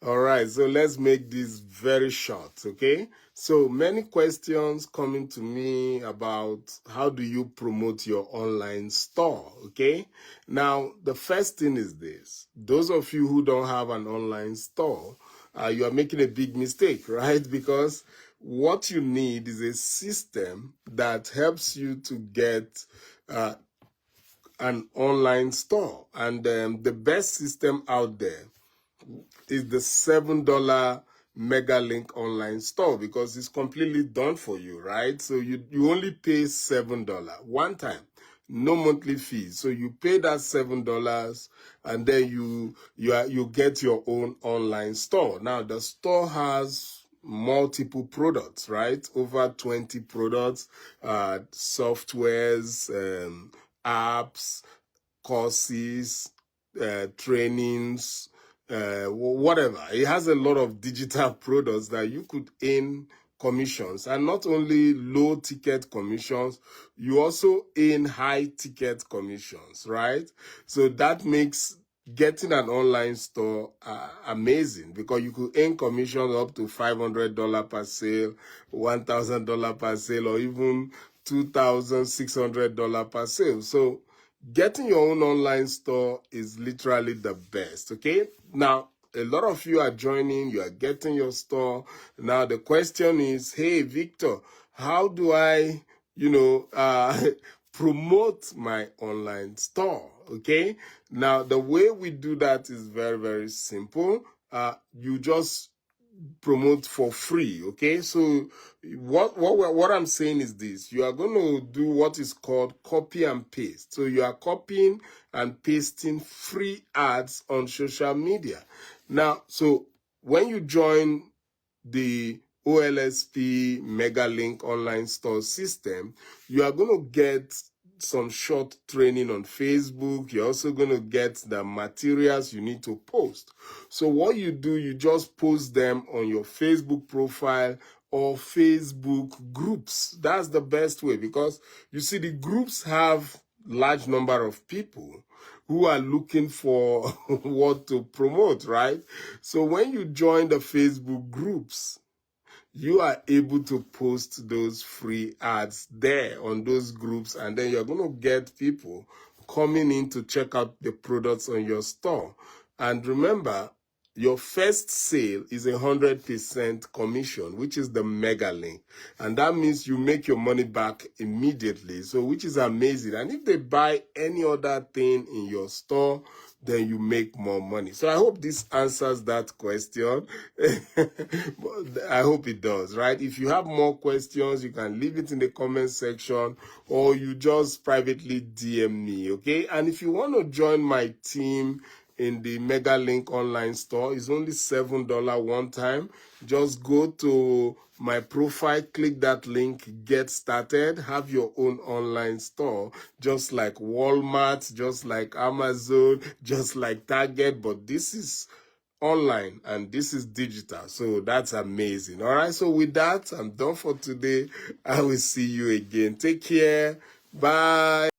All right, so let's make this very short, okay? So many questions coming to me about how do you promote your online store, okay? Now, the first thing is this. Those of you who don't have an online store, you are making a big mistake, right? Because what you need is a system that helps you to get an online store. And the best system out there is the $7 MegaLink online store because it's completely done for you, right? So you only pay $7 one time, no monthly fees. So you pay that $7 and then you get your own online store. Now the store has multiple products, right? Over 20 products, softwares, apps, courses, trainings, whatever. It has a lot of digital products that you could earn commissions, and not only low ticket commissions, you also earn high ticket commissions, right? So that makes getting an online store amazing, because you could earn commissions up to $500 per sale, $1,000 per sale, or even $2,600 per sale. So getting your own online store is literally the best, okay? Now, a lot of you are joining, you are getting your store. Now, the question is, hey, Victor, how do I, promote my online store, okay? Now, the way we do that is very, very simple. You just promote for free, okay? So what I'm saying is this: you are going to do what is called copy and paste. So you are copying and pasting free ads on social media. Now, so when you join the OLSP MegaLink online store system, you are going to get some short training on Facebook. You're also going to get the materials you need to post. So what you do, you just post them on your Facebook profile or Facebook groups. That's the best way, because you see, the groups have large number of people who are looking for what to promote, right? So when you join the Facebook groups, you are able to post those free ads there on those groups, and then you're going to get people coming in to check out the products on your store. And remember, your first sale is 100% commission, which is the MegaLink. And that means you make your money back immediately, so which is amazing. And if they buy any other thing in your store, then you make more money. So I hope this answers that question. I hope it does, right? If you have more questions, you can leave it in the comment section, or you just privately DM me, okay? And if you want to join my team in the MegaLink online store, it's only $7 one time. Just go to my profile, click that link, get started, have your own online store, just like Walmart, just like Amazon, just like Target, but this is online and this is digital. So that's amazing. All right, so with that, I'm done for today. I will see you again. Take care. Bye.